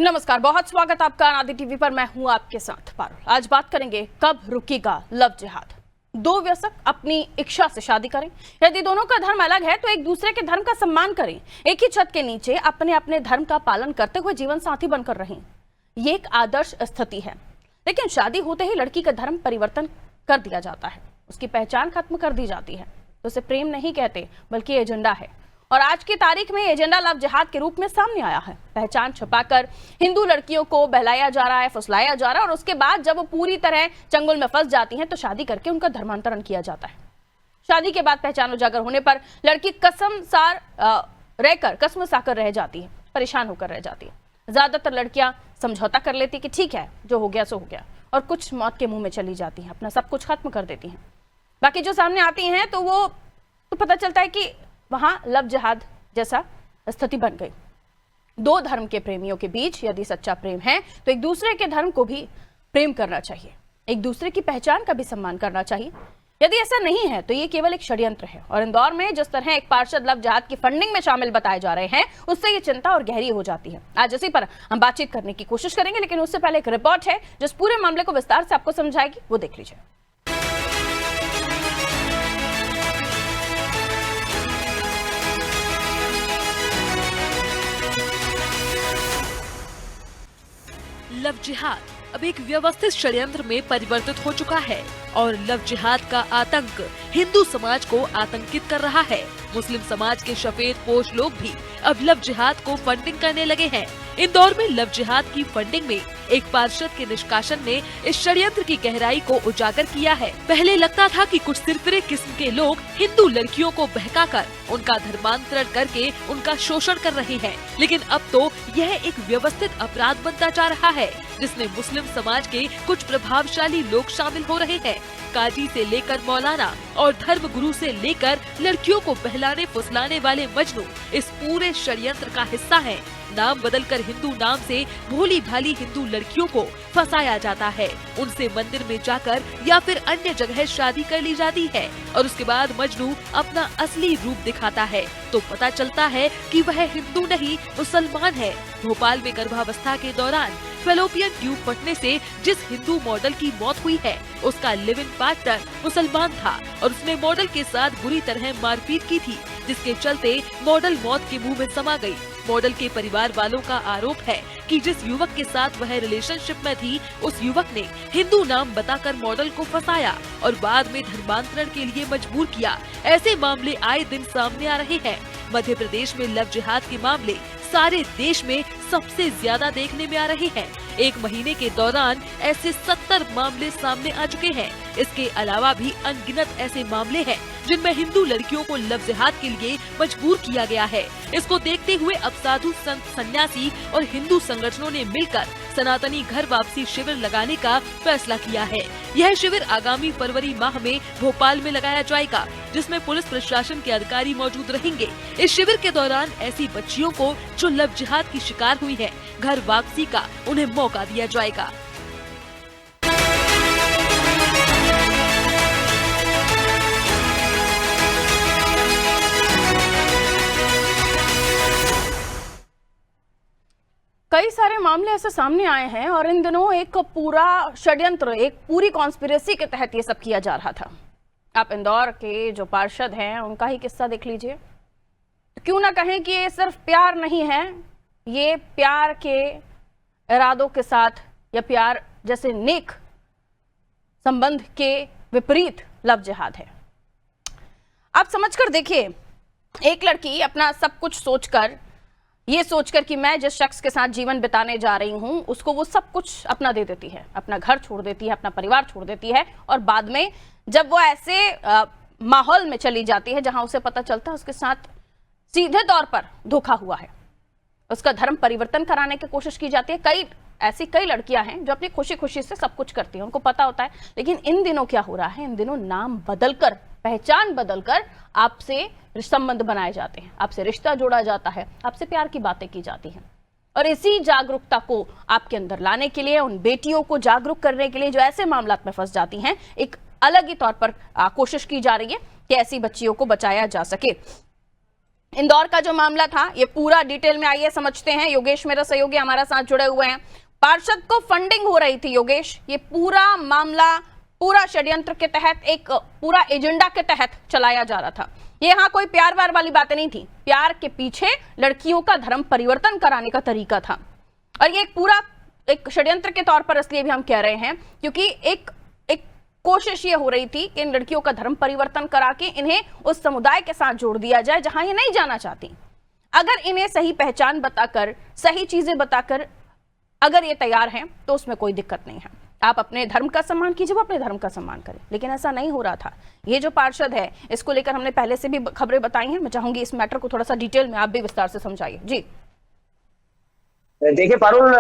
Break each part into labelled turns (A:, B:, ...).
A: नमस्कार, बहुत स्वागत आपका आदि टीवी पर। मैं हूं आपके साथ पारुल। आज बात करेंगे कब रुकेगा लव जिहाद। दो वयस्क अपनी इच्छा से शादी करें, यदि दोनों का धर्म अलग है तो एक दूसरे के धर्म का सम्मान करें, एक ही छत के नीचे अपने अपने धर्म का पालन करते हुए जीवन साथी बनकर रहें। ये एक आदर्श स्थिति है। लेकिन शादी होते ही लड़की का धर्म परिवर्तन कर दिया जाता है, उसकी पहचान खत्म कर दी जाती है। तो उसे प्रेम नहीं कहते बल्कि एजेंडा है। और आज की तारीख में एजेंडा लव जिहाद के रूप में सामने आया है। पहचान छुपाकर हिंदू लड़कियों को बहलाया जा रहा है, फुसलाया जा रहा है, और उसके बाद जब वो पूरी तरह चंगुल में फंस जाती हैं तो शादी करके उनका धर्मांतरण किया जाता है। शादी के बाद पहचान उजागर होने पर लड़की कसम साकर रह जाती है, परेशान होकर रह जाती है। ज्यादातर लड़कियां समझौता कर लेती कि ठीक है, जो हो गया सो हो गया, और कुछ मौत के मुंह में चली जाती हैं, अपना सब कुछ खत्म कर देती हैं। बाकी जो सामने आती हैं तो पता चलता है कि वहां लव जिहाद जैसा स्थिति बन गई। दो धर्म के प्रेमियों के बीच यदि सच्चा प्रेम है तो एक दूसरे के धर्म को भी प्रेम करना चाहिए, एक दूसरे की पहचान का भी सम्मान करना चाहिए। यदि ऐसा नहीं है तो ये केवल एक षड्यंत्र है। और इंदौर में जिस तरह एक पार्षद लव जिहाद की फंडिंग में शामिल बताए जा रहे हैं, उससे ये चिंता और गहरी हो जाती है। आज इसी पर हम बातचीत करने की कोशिश करेंगे, लेकिन उससे पहले एक रिपोर्ट है जिस पूरे मामले को विस्तार से आपको समझाएगी, वो देख लीजिए।
B: लव जिहाद अब एक व्यवस्थित षड्यंत्र में परिवर्तित हो चुका है और लव जिहाद का आतंक हिंदू समाज को आतंकित कर रहा है। मुस्लिम समाज के सफेद पोश लोग भी अब लव जिहाद को फंडिंग करने लगे हैं। इंदौर में लव जिहाद की फंडिंग में एक पार्षद के निष्कासन ने इस षड्यंत्र की गहराई को उजागर किया है। पहले लगता था कि कुछ सिरफिरे किस्म के लोग हिंदू लड़कियों को बहकाकर उनका धर्मांतरण करके उनका शोषण कर रहे हैं, लेकिन अब तो यह एक व्यवस्थित अपराध बनता जा रहा है जिसमें मुस्लिम समाज के कुछ प्रभावशाली लोग शामिल हो रहे हैं। काजी से लेकर मौलाना और धर्म गुरु से लेकर लड़कियों को बहलाने फुसलाने वाले मजनू इस पूरे षड्यंत्र का हिस्सा हैं। नाम बदलकर हिंदू नाम से भोली भाली हिंदू लड़कियों को फंसाया जाता है, उनसे मंदिर में जाकर या फिर अन्य जगह शादी कर ली जाती है और उसके बाद मजनू अपना असली रूप दिखाता है तो पता चलता है कि वह हिंदू नहीं मुसलमान है। भोपाल में गर्भावस्था के दौरान फेलोपियन ट्यूब फटने से जिस हिंदू मॉडल की मौत हुई है, उसका लिव इन पार्टनर मुसलमान था और उसने मॉडल के साथ बुरी तरह मारपीट की थी, जिसके चलते मॉडल मौत के मुंह में समा गई। मॉडल के परिवार वालों का आरोप है कि जिस युवक के साथ वह रिलेशनशिप में थी, उस युवक ने हिंदू नाम बताकर मॉडल को फंसाया और बाद में धर्मांतरण के लिए मजबूर किया। ऐसे मामले आए दिन सामने आ रहे हैं। मध्य प्रदेश में लव जिहाद के मामले सारे देश में सबसे ज्यादा देखने में आ रहे हैं। एक महीने के दौरान ऐसे 70 मामले सामने आ चुके हैं। इसके अलावा भी अनगिनत ऐसे मामले हैं जिनमें हिंदू लड़कियों को लव जिहाद के लिए मजबूर किया गया है। इसको देखते हुए अब साधु संत सन्यासी और हिंदू संगठनों ने मिलकर सनातनी घर वापसी शिविर लगाने का फैसला किया है। यह शिविर आगामी फरवरी माह में भोपाल में लगाया जाएगा, जिसमें पुलिस प्रशासन के अधिकारी मौजूद रहेंगे। इस शिविर के दौरान ऐसी बच्चियों को जो लव जिहाद की शिकार हुई है, घर वापसी का उन्हें मौका दिया जाएगा।
A: कई सारे मामले ऐसे सामने आए हैं और इन दिनों एक पूरा षड्यंत्र, एक पूरी कॉन्स्पिरेसी के तहत ये सब किया जा रहा था। आप इंदौर के जो पार्षद हैं उनका ही किस्सा देख लीजिए। तो क्यों ना कहें कि ये सिर्फ प्यार नहीं है, ये प्यार के इरादों के साथ या प्यार जैसे नेक संबंध के विपरीत लव जिहाद है। आप समझकर देखिए, एक लड़की अपना सब कुछ ये सोचकर कि मैं जिस शख्स के साथ जीवन बिताने जा रही हूं उसको वो सब कुछ अपना दे देती है, अपना घर छोड़ देती है, अपना परिवार छोड़ देती है, और बाद में जब वो ऐसे माहौल में चली जाती है जहां उसे पता चलता है उसके साथ सीधे तौर पर धोखा हुआ है, उसका धर्म परिवर्तन कराने की कोशिश की जाती है। कई लड़कियां हैं जो अपनी खुशी खुशी से सब कुछ करती हैं, उनको पता होता है। लेकिन इन दिनों क्या हो रहा है, इन दिनों नाम बदलकर, पहचान बदलकर आपसे संबंध बनाए जाते हैं, आपसे रिश्ता जोड़ा जाता है, आपसे प्यार की बातें की जाती हैं। और इसी जागरूकता को आपके अंदर लाने के लिए, उन बेटियों को जागरूक करने के लिए जो ऐसे मामलात में फंस जाती हैं, एक अलग ही तौर पर कोशिश की जा रही है कि ऐसी बच्चियों को बचाया जा सके। इंदौर का जो मामला था ये पूरा डिटेल में आइए समझते हैं। योगेश मेरा सहयोगी हमारा साथ जुड़े हुए हैं। पार्षद को फंडिंग हो रही थी योगेश, ये पूरा मामला पूरा षड्यंत्र के तहत, एक पूरा एजेंडा के तहत चलाया जा रहा था। ये यहाँ कोई प्यार व्यार वाली बातें नहीं थी, प्यार के पीछे लड़कियों का धर्म परिवर्तन कराने का तरीका था। और ये एक पूरा एक षड्यंत्र के तौर पर इसलिए भी हम कह रहे हैं क्योंकि एक कोशिश ये हो रही थी कि इन लड़कियों का धर्म परिवर्तन करा के इन्हें उस समुदाय के साथ जोड़ दिया जाए जहां ये नहीं जाना चाहती। अगर इन्हें सही पहचान बताकर, सही चीजें बताकर अगर ये तैयार हैं तो उसमें कोई दिक्कत नहीं है। आप अपने धर्म का सम्मान कीजिए, वो अपने धर्म का सम्मान करें, लेकिन ऐसा नहीं हो रहा था। ये जो पार्षद है, इसको लेकर हमने पहले से भी खबरें बताई हैं। मैं चाहूंगी इस मैटर को थोड़ा सा डिटेल में आप भी विस्तार से समझाइए। जी
C: देखिए पारुल,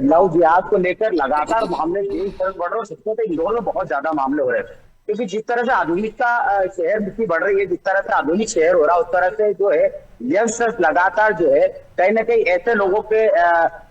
C: लव जिहाद को लेकर लगातार मामले तेज तरफ बढ़ रहे हैं। सबसे तो इंदौर में बहुत ज्यादा मामले हो रहे हैं क्योंकि जिस तरह से आधुनिकता शहर की बढ़ रही है, जिस तरह से आधुनिक शहर हो रहा है, उस तरह से जो है यंगस्टर्स लगातार जो है कहीं ना कहीं ऐसे लोगों के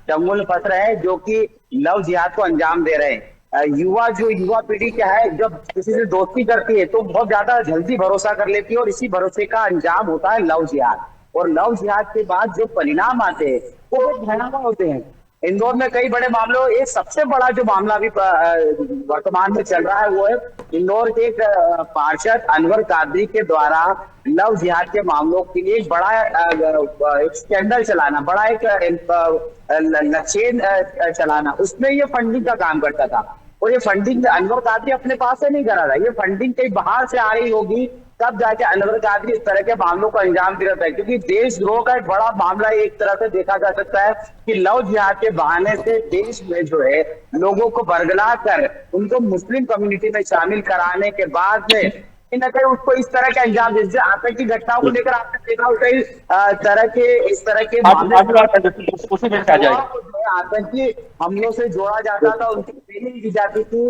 C: चंगुल में फंस रहे हैं जो कि लव जिहाद को अंजाम दे रहे हैं। युवा पीढ़ी क्या है, जब किसी से दोस्ती करती है तो बहुत ज्यादा जल्दी भरोसा कर लेती है और इसी भरोसे का अंजाम होता है लव जिहाद। और लव जिहाद के बाद जो परिणाम आते हैं वो बहुत भयानक होते हैं। इंदौर में कई बड़े मामलों, एक सबसे बड़ा जो मामला अभी वर्तमान में चल रहा है वो है इंदौर के एक पार्षद अनवर कादरी के द्वारा लव जिहाद के मामलों के लिए एक बड़ा एक स्कैंडल चलाना, बड़ा एक चेन चलाना। उसमें ये फंडिंग का काम करता था और ये फंडिंग अनवर कादरी अपने पास से नहीं करा था, ये फंडिंग कहीं बाहर से आ रही होगी, तब जाके अनवर कादरी इस तरह के मामलों को अंजाम दे रहा है। क्योंकि देशद्रोह का एक बड़ा मामला एक तरह से देखा जा सकता है कि लव जिहाद के बहाने से देश में जो है लोगों को बरगला कर उनको मुस्लिम कम्युनिटी में शामिल कराने के बाद में कहीं ना कहीं उसको इस तरह के अंजाम दे। आतंकी घटनाओं को लेकर आपने देखा कई इस तरह के आतंकी हमलों से जोड़ा जाता था, उनकी ट्रेनिंग दी जाती थी,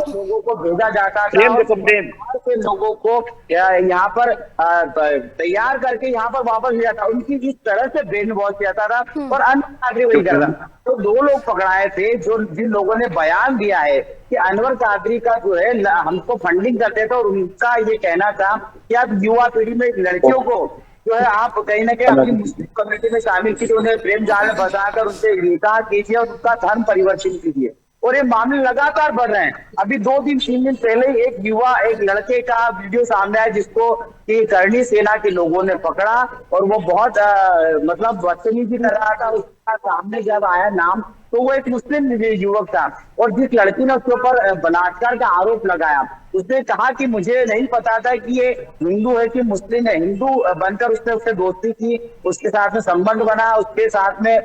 C: लोगों को भेजा जाता था, लोगों को यहाँ पर तैयार करके यहाँ पर वापस भेजा था, उनकी इस तरह से ब्रेन वॉश किया था और अन्य कादरी वही कर रहा था। तो 2 लोग पकड़ाए थे जिन लोगों ने बयान दिया है कि अनवर कादरी का जो है हमको फंडिंग करते थे और उनका ये कहना था कि आप युवा पीढ़ी में लड़कियों को जो है आप कहीं ना कहीं अपनी मुस्लिम कम्युनिटी में शामिल कीजिए, उन्हें प्रेम जाल में फंसाकर उनसे निकाह कीजिए और उनका धर्म परिवर्तन कीजिए। और ये मामले लगातार बढ़ रहे हैं। अभी 2-3 दिन पहले एक लड़के का वीडियो सामने आया जिसको कि करणी सेना के लोगों ने पकड़ा और वो बहुत मतलब बदतमीजी कर रहा था। उसका सामने जब आया नाम तो वो एक मुस्लिम युवक था और जिस लड़की ने उसके ऊपर बलात्कार का आरोप लगाया उसने कहा कि मुझे नहीं पता था कि ये हिंदू है कि मुस्लिम है। हिंदू बनकर उसने उससे दोस्ती की, उसके साथ में संबंध बना, उसके साथ में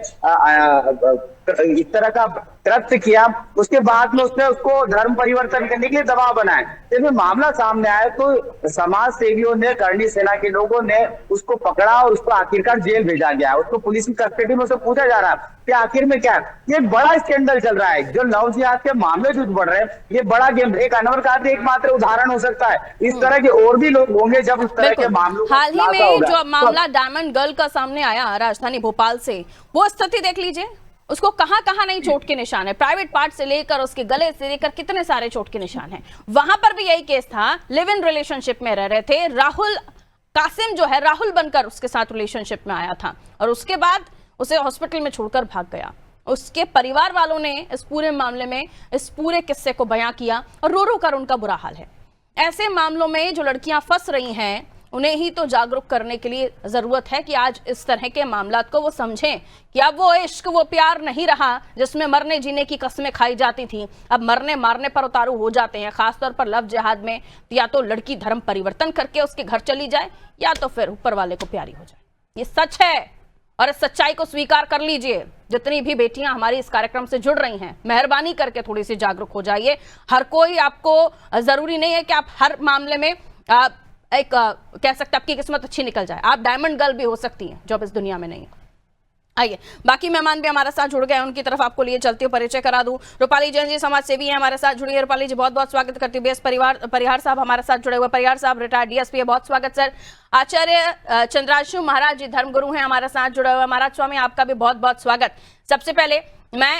C: इस तरह का कृत्य किया। उसके बाद में उसने उसको धर्म परिवर्तन करने के लिए दबाव बनाया। जब मामला सामने आया तो समाज सेवियों ने, करणी सेना के लोगों ने उसको पकड़ा और उसको आखिरकार जेल भेजा गया। उसको पुलिस की कस्टडी में उससे पूछा जा रहा है कि आखिर में क्या है। ये बड़ा स्कैंडल चल रहा है, जो लव जिहाद के मामले जो बढ़ रहे हैं, ये बड़ा गेम। एक अनवर कादरी एकमात्र उदाहरण हो सकता है, इस तरह के और भी लोग होंगे जब उस तरह के मामलों।
A: हाल ही में जो मामला डायमंड गर्ल का सामने आया राजधानी भोपाल से, वो स्थिति देख लीजिए, उसको कहां कहां नहीं चोट के निशान है, प्राइवेट पार्ट से लेकर उसके गले से लेकर कितने सारे चोट के निशान हैं। वहां पर भी यही केस था, लिव इन रिलेशनशिप में रह रहे थे, राहुल कासिम जो है राहुल बनकर उसके साथ रिलेशनशिप में आया था और उसके बाद उसे हॉस्पिटल में छोड़कर भाग गया। उसके परिवार वालों ने इस पूरे मामले में इस पूरे किस्से को बयां किया और रो रो कर उनका बुरा हाल है। ऐसे मामलों में जो लड़कियां फंस रही हैं उन्हें ही तो जागरूक करने के लिए जरूरत है कि आज इस तरह के मामलात को वो समझें कि अब वो इश्क, वो प्यार नहीं रहा जिसमें मरने जीने की कस्में खाई जाती थी। अब मरने मारने पर उतारू हो जाते हैं, खासतौर पर लव जिहाद में। या तो लड़की धर्म परिवर्तन करके उसके घर चली जाए या तो फिर ऊपर वाले को प्यारी हो जाए। ये सच है और इस सच्चाई को स्वीकार कर लीजिए। जितनी भी बेटियां हमारी इस कार्यक्रम से जुड़ रही हैं, मेहरबानी करके थोड़ी सी जागरूक हो जाइए। हर कोई आपको, जरूरी नहीं है कि आप हर मामले में कह सकते आपकी किस्मत अच्छी निकल जाए। आप डायमंड गर्ल भी हो सकती हैं जो अब इस दुनिया में नहीं है। आइए, बाकी मेहमान भी हमारे साथ जुड़ गए, उनकी तरफ आपको लिए चलती हूँ, परिचय करा दूं। रूपाली जैन जी समाज सेवी है, हमारे साथ जुड़ी है। रूपाली जी बहुत बहुत स्वागत करती हूँ। बीएस परिहार साहब हमारे साथ जुड़े हुए, परिहार साहब रिटायर्ड डीएसपी है, बहुत स्वागत सर। आचार्य चंद्राशु महाराज जी धर्मगुरु हैं, हमारे साथ जुड़े हुए। महाराज स्वामी आपका भी बहुत बहुत स्वागत। सबसे पहले मैं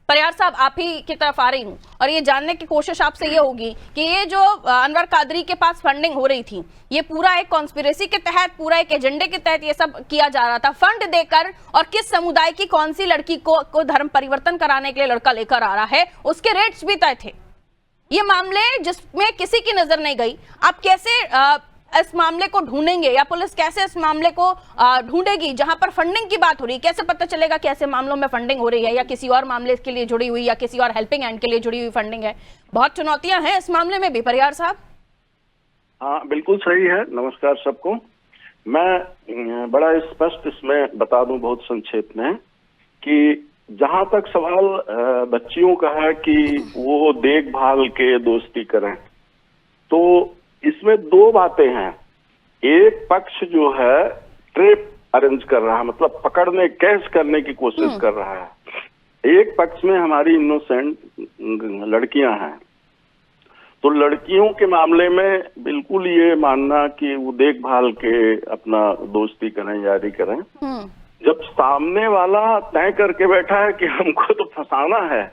A: परिहार साहब, आप ही की तरफ आ रही हूँ और ये जानने की कोशिश आपसे ये होगी कि ये जो अनवर कादरी के पास फंडिंग हो रही थी, ये पूरा एक कॉन्स्पिरेसी के तहत, पूरा एक एजेंडे के तहत ये सब किया जा रहा था, फंड देकर, और किस समुदाय की कौन सी लड़की को धर्म परिवर्तन कराने के लिए लड़का लेकर आ रहा है, उसके रेट्स भी तय थे। ये मामले जिसमें किसी की नजर नहीं गई, आप कैसे इस मामले को ढूंढेंगे, या पुलिस कैसे इस मामले को ढूंढेगी जहां पर फंडिंग की बात हो रही है? कैसे पता चलेगा कि ऐसे मामलों में फंडिंग हो रही है, या किसी और मामले के लिए जुड़ी हुई, या किसी और हेल्पिंग हैंड के लिए जुड़ी हुई फंडिंग है? बहुत चुनौतियां हैं इस मामले में भी, परिहार साहब।
D: हाँ, बिल्कुल सही है। नमस्कार सबको। मैं बड़ा स्पष्ट इसमें बता दूं, बहुत संक्षेप में, कि जहां तक सवाल बच्चियों का है कि वो देखभाल के दोस्ती करें, तो इसमें दो बातें हैं। एक पक्ष जो है ट्रैप अरेंज कर रहा है, मतलब पकड़ने, कैच करने की कोशिश कर रहा है। एक पक्ष में हमारी इनोसेंट लड़कियां हैं। तो लड़कियों के मामले में बिल्कुल ये मानना कि वो देखभाल के अपना दोस्ती करें, यारी करें, जब सामने वाला तय करके बैठा है कि हमको तो फंसाना है,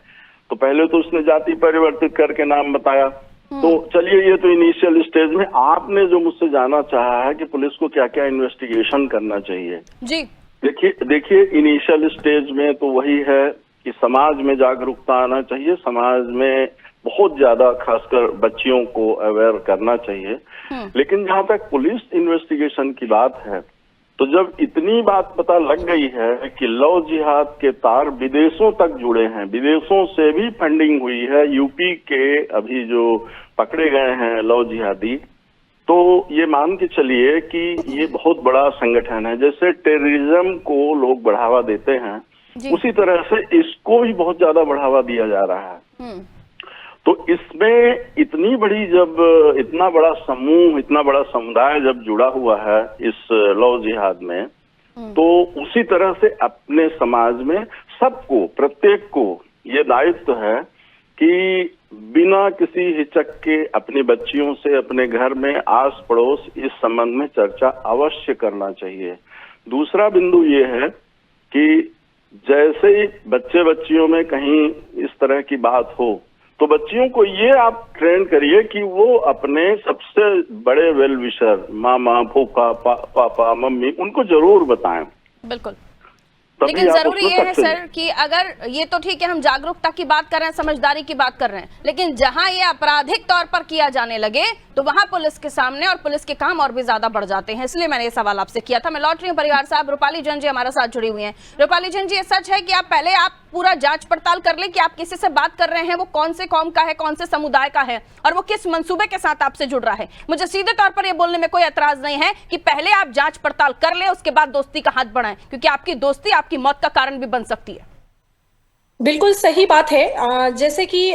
D: तो पहले तो उसने जाति परिवर्तित करके नाम बताया। तो चलिए, ये तो इनिशियल स्टेज में आपने जो मुझसे जानना चाहा है कि पुलिस को क्या क्या इन्वेस्टिगेशन करना चाहिए
A: जी,
D: देखिए इनिशियल स्टेज में तो वही है कि समाज में जागरूकता आना चाहिए, समाज में बहुत ज्यादा खासकर बच्चियों को अवेयर करना चाहिए। लेकिन जहां तक पुलिस इन्वेस्टिगेशन की बात है, तो जब इतनी बात पता लग गई है कि लव जिहाद के तार विदेशों तक जुड़े हैं, विदेशों से भी फंडिंग हुई है, यूपी के अभी जो पकड़े गए हैं लव जिहादी, तो ये मान के चलिए कि ये बहुत बड़ा संगठन है। जैसे टेररिज्म को लोग बढ़ावा देते हैं, उसी तरह से इसको भी बहुत ज्यादा बढ़ावा दिया जा रहा है। तो इसमें इतनी बड़ी, जब इतना बड़ा समूह, इतना बड़ा समुदाय जब जुड़ा हुआ है इस लव जिहाद में, तो उसी तरह से अपने समाज में सबको, प्रत्येक को ये दायित्व है कि बिना किसी हिचक के अपनी बच्चियों से, अपने घर में आस पड़ोस, इस संबंध में चर्चा अवश्य करना चाहिए। दूसरा बिंदु ये है कि जैसे ही बच्चे बच्चियों में कहीं इस तरह की बात हो, तो बच्चियों को ये आप ट्रेन करिए कि वो अपने सबसे बड़े वेल विशर, मामा, फूफा, पापा, मम्मी, उनको जरूर बताएं।
A: बिल्कुल, लेकिन जरूरी ये है सर कि अगर ये तो ठीक है, हम जागरूकता की बात कर रहे हैं, समझदारी की बात कर रहे हैं, लेकिन जहां ये आपराधिक तौर पर किया जाने लगे तो वहां पुलिस के सामने और पुलिस के काम और भी ज्यादा बढ़ जाते हैं। इसलिए मैंने ये सवाल आपसे किया था। मैं लौट रही हूँ परिवार साहब। रूपाली जैन जी हमारे साथ जुड़ी हुई हैं। रूपाली जैन जी, ये सच है कि आप पहले पूरा जांच पड़ताल कर लें कि आप किसी से बात कर रहे हैं, वो कौन से कौम का है, कौन से समुदाय का है, और वो किस मंसूबे के साथ आपसे जुड़ रहा है? मुझे सीधे तौर पर ये बोलने में कोई एतराज नहीं है कि पहले आप जांच पड़ताल कर लें, उसके बाद दोस्ती का हाथ बढ़ाएं, क्योंकि आपकी दोस्ती आपकी मौत का कारण भी बन सकती है।
E: बिल्कुल सही बात है। जैसे कि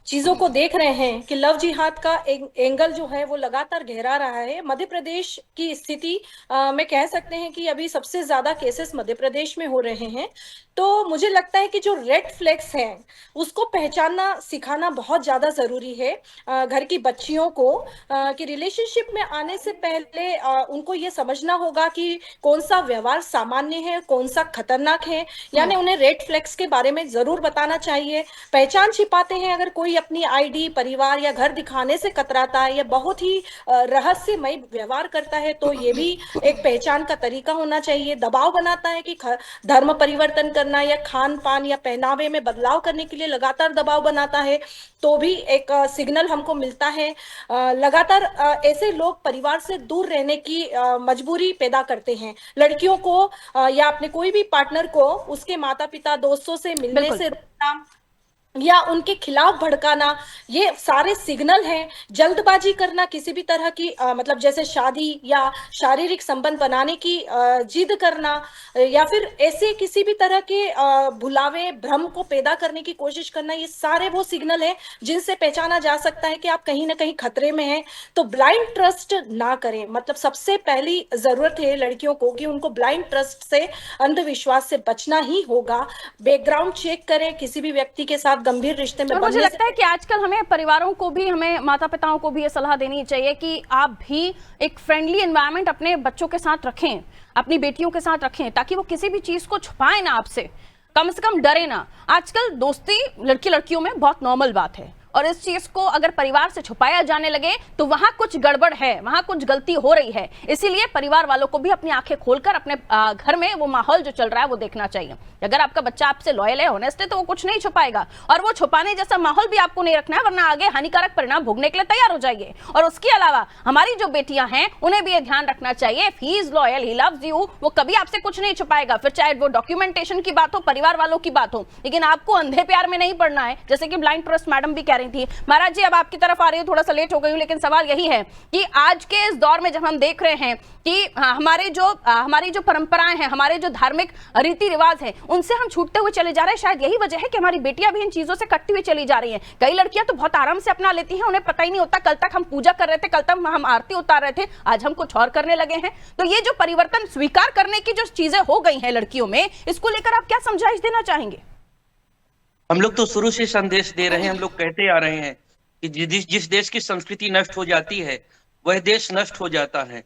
E: चीजों को देख रहे हैं कि लव जिहाद का एंगल जो है वो लगातार गहरा रहा है। मध्य प्रदेश की स्थिति में कह सकते हैं कि अभी सबसे ज्यादा केसेस मध्य प्रदेश में हो रहे हैं। तो मुझे लगता है कि जो रेड फ्लैग्स हैं उसको पहचानना सिखाना बहुत ज्यादा जरूरी है घर की बच्चियों को, कि रिलेशनशिप में आने से पहले उनको ये समझना होगा कि कौन सा व्यवहार सामान्य है, कौन सा खतरनाक है। यानी उन्हें रेड फ्लैग्स के बारे में जरूर बताना चाहिए। पहचान छिपाते हैं अगर कोई अपनी आईडी, परिवार या घर दिखाने से कतराता है या बहुत ही रहस्यमय व्यवहार करता है, तो ये भी एक पहचान का तरीका होना चाहिए। दबाव बनाता है कि धर्म परिवर्तन करना या खान पान या पहनावे में बदलाव करने के लिए लगातार दबाव बनाता है, तो भी एक सिग्नल हमको मिलता है। लगातार ऐसे लोग परिवार से दूर रहने की मजबूरी पैदा करते हैं। लड़कियों को या अपने कोई भी पार्टनर को उसके माता पिता, दोस्तों से मिलने से रोकना या उनके खिलाफ भड़काना, ये सारे सिग्नल हैं। जल्दबाजी करना, किसी भी तरह की मतलब जैसे शादी या शारीरिक संबंध बनाने की जिद करना, या फिर ऐसे किसी भी तरह के भुलावे, भ्रम को पैदा करने की कोशिश करना, ये सारे वो सिग्नल हैं जिनसे पहचाना जा सकता है कि आप कहीं ना कहीं खतरे में हैं। तो ब्लाइंड ट्रस्ट ना करें। मतलब सबसे पहली जरूरत है लड़कियों को कि उनको ब्लाइंड ट्रस्ट से, अंधविश्वास से बचना ही होगा। बैकग्राउंड चेक करें किसी भी व्यक्ति के साथ गंभीर रिश्ते में।
A: मुझे लगता है कि आजकल हमें परिवारों को भी, हमें माता पिताओं को भी ये सलाह देनी चाहिए कि आप भी एक फ्रेंडली एनवायरनमेंट अपने बच्चों के साथ रखें, अपनी बेटियों के साथ रखें, ताकि वो किसी भी चीज को छुपाएं ना आपसे। कम से कम डरे ना। आजकल दोस्ती लड़की लड़कियों में बहुत नॉर्मल बात है, और इस चीज को अगर परिवार से छुपाया जाने लगे तो वहां कुछ गड़बड़ है, वहां कुछ गलती हो रही है। इसीलिए परिवार वालों को भी अपनी आंखें खोलकर अपने घर में वो माहौल जो चल रहा है वो देखना चाहिए। अगर आपका बच्चा आपसे लॉयल है, ऑनेस्ट है, तो वो कुछ नहीं छुपाएगा, और वो छुपाने जैसा माहौल भी आपको नहीं रखना है, वरना आगे हानिकारक परिणाम भोगने के लिए तैयार हो जाइए। और उसके अलावा हमारी जो बेटियां हैं उन्हें भी ये ध्यान रखना चाहिए, he is loyal, he loves you, वो कभी आपसे कुछ नहीं छुपाएगा, फिर चाहे वो डॉक्यूमेंटेशन की बात हो, परिवार वालों की बात हो, लेकिन आपको अंधे प्यार में नहीं पड़ना है। जैसे कि ब्लाइंड ट्रस्ट मैडम भी कह रही थी। महाराज जी, अब आपकी तरफ आ रही हूं, थोड़ा सा लेट हो गई हूं, लेकिन सवाल यही है कि आज के इस दौर में जब हम देख रहे हैं कि हमारी जो परंपराएं हैं, हमारे जो धार्मिक रीति रिवाज हैं, उनसे हम छूटते हुए चले जा रहे हैं। शायद यही वजह है कि हमारी बेटियां भी इन चीजों से कटती हुई चली जा रही हैं। कई लड़कियां तो बहुत आराम से अपना लेती हैं, उन्हें पता ही नहीं होता कल तक हम पूजा कर रहे थे, कल तक हम आरती उतार रहे थे, आज हम कुछ और करने लगे हैं। तो ये जो परिवर्तन स्वीकार करने की जो चीजें हो गई हैं लड़कियों में, इसको लेकर आप क्या समझाइश देना चाहेंगे?
F: हम लोग तो शुरू से संदेश दे रहे हैं, हम लोग कहते आ रहे हैं कि जिस देश की संस्कृति नष्ट हो जाती है वह देश नष्ट हो जाता है।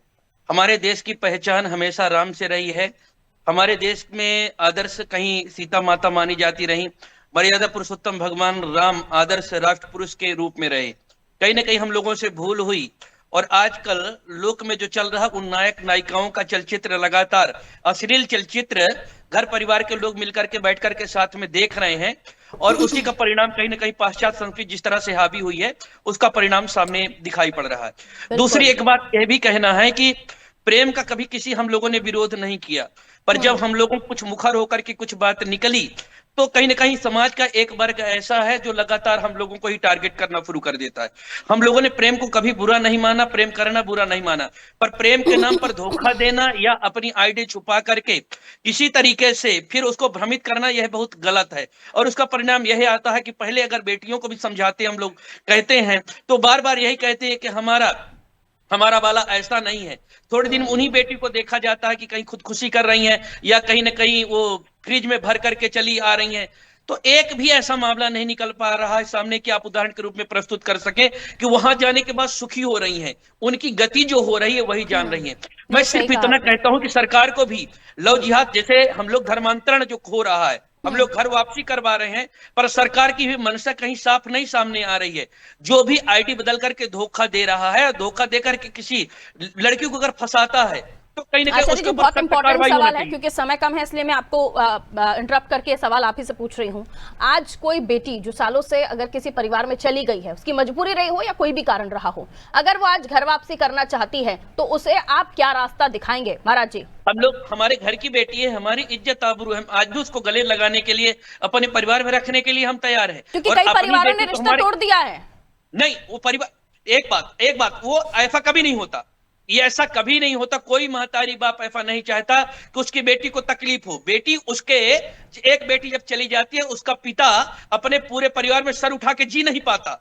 F: हमारे देश की पहचान हमेशा राम से रही है। हमारे देश में आदर्श कहीं सीता माता मानी जाती रही, मर्यादा पुरुषोत्तम भगवान राम आदर्श राष्ट्र पुरुष के रूप में रहे। कहीं ना कहीं हम लोगों से भूल हुई, और आजकल लोक में जो चल रहा उन नायक नायिकाओं का चलचित्र, लगातार अश्लील चलचित्र घर परिवार के लोग मिलकर के बैठ कर के साथ में देख रहे हैं, और उसी का परिणाम कहीं ना कहीं पाश्चात्य संस्कृति जिस तरह से हावी हुई है उसका परिणाम सामने दिखाई पड़ रहा है। दूसरी एक बात यह भी कहना है कि प्रेम का कभी किसी हम लोगों ने विरोध नहीं किया, पर जब हम लोगों को कुछ मुखर होकर के कुछ बात निकली तो कहीं ना कहीं समाज का एक वर्ग ऐसा है जो लगातार हम लोगों को ही टारगेट करना शुरू कर देता है। हम लोगों ने प्रेम को कभी बुरा नहीं माना, प्रेम करना बुरा नहीं माना, पर प्रेम के नाम पर धोखा देना या अपनी आईडी छुपा करके किसी तरीके से फिर उसको भ्रमित करना, यह बहुत गलत है। और उसका परिणाम यही आता है कि पहले अगर बेटियों को भी समझाते हम लोग कहते हैं तो बार बार यही कहते हैं कि हमारा वाला ऐसा नहीं है। थोड़े दिन उन्हीं बेटी को देखा जाता है कि कहीं खुदकुशी कर रही हैं या कहीं ना कहीं वो फ्रिज में भर करके चली आ रही हैं। तो एक भी ऐसा मामला नहीं निकल पा रहा है सामने कि आप उदाहरण के रूप में प्रस्तुत कर सके कि वहां जाने के बाद सुखी हो रही हैं, उनकी गति जो हो रही है वही जान रही हैं। मैं सिर्फ इतना कहता हूं कि सरकार को भी लव जिहाद, जैसे हम लोग धर्मांतरण जो हो रहा है, हम लोग घर वापसी करवा रहे हैं, पर सरकार की भी मंशा कहीं साफ नहीं सामने आ रही है। जो भी आईडी बदल करके धोखा दे रहा है, धोखा दे करके किसी लड़की को अगर फंसाता है तो कहीं ना कहीं उसके
A: बहुत इंपॉर्टेंट सवाल है, क्योंकि समय कम है इसलिए मैं आपको इंटरप्ट करके सवाल आप ही से पूछ रही हूँ। आज कोई बेटी जो सालों से अगर किसी परिवार में चली गई है, उसकी मजबूरी रही हो या कोई भी कारण रहा हो, अगर वो आज घर वापसी करना चाहती है तो उसे आप क्या रास्ता दिखाएंगे? महाराज जी,
F: हम लोग, हमारे घर की बेटी है, हमारी इज्जत आबरू है, आज भी उसको गले लगाने के लिए, अपने परिवार में रखने के लिए हम तैयार हैं।
A: क्योंकि कई परिवारों ने रिश्ता तोड़ दिया है।
F: नहीं, वो परिवार, एक बात वो ऐसा कभी नहीं होता, ये ऐसा कभी नहीं होता। कोई महतारी बाप ऐसा नहीं चाहता कि उसकी बेटी को तकलीफ हो। बेटी उसके, एक बेटी जब चली जाती है उसका पिता अपने पूरे परिवार में सर उठा के जी नहीं पाता।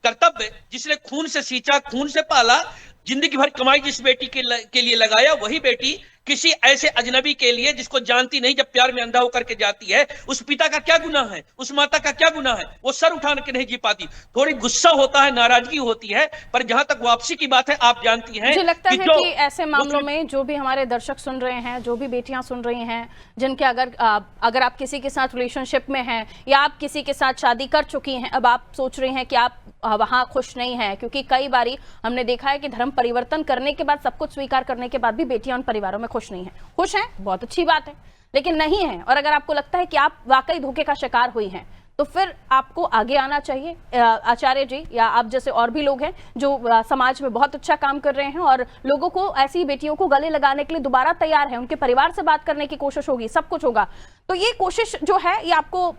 F: कर्तव्य जिसने खून से सींचा, खून से पाला, जिंदगी भर कमाई जिस बेटी के लिए लगाया, वही बेटी किसी ऐसे अजनबी के लिए जिसको जानती नहीं, जब प्यार में अंधा होकर के जाती है, उस पिता का क्या गुनाह है, उस माता का क्या गुनाह है? वो सर उठा के नहीं जी पाती। थोड़ी गुस्सा होता है, नाराजगी होती है, पर जहां तक वापसी की बात है, आप जानती हैं,
A: मुझे लगता है कि ऐसे मामलों में जो भी हमारे दर्शक सुन रहे हैं, जो भी बेटियां सुन रही हैं, जिनके अगर आप किसी के साथ रिलेशनशिप में हैं या आप किसी के साथ शादी कर चुकी हैं, अब आप सोच रही हैं कि आप वहां खुश नहीं है, क्योंकि कई बारी हमने देखा है कि धर्म परिवर्तन करने के बाद, सब कुछ स्वीकार करने के बाद भी बेटियां उन परिवारों में खुश नहीं है। खुश हैं, बहुत अच्छी बात है, लेकिन नहीं है, और अगर आपको लगता है कि आप वाकई धोखे का शिकार हुई हैं तो फिर आपको आगे आना चाहिए। आचार्य जी या आप जैसे और भी लोग हैं जो समाज में बहुत अच्छा काम कर रहे हैं और लोगों को, ऐसी बेटियों को गले लगाने के लिए दोबारा तैयार है, उनके परिवार से बात करने की कोशिश होगी, सब कुछ होगा। तो ये कोशिश जो है ये आपको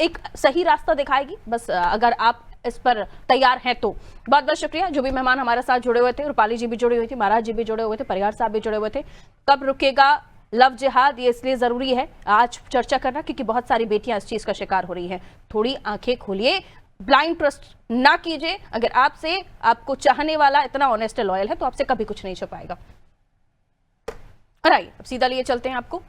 A: एक सही रास्ता दिखाएगी, बस अगर आप इस पर तैयार हैं तो। बहुत बहुत शुक्रिया। जो भी मेहमान हमारे साथ जुड़े हुए थे, रूपाली जी भी जुड़ी हुई थी, महाराज जी भी जुड़े हुए थे, परिहार साहब भी जुड़े हुए थे। कब रुकेगा लव जिहाद, ये इसलिए जरूरी है आज चर्चा करना क्योंकि बहुत सारी बेटियां इस चीज का शिकार हो रही हैं। थोड़ी आंखें खोलिए, ब्लाइंड ट्रस्ट ना कीजिए। अगर आपको चाहने वाला इतना ऑनेस्ट लॉयल है तो आपसे कभी कुछ नहीं छुपाएगा। और आइए अब सीधा लिए चलते हैं आपको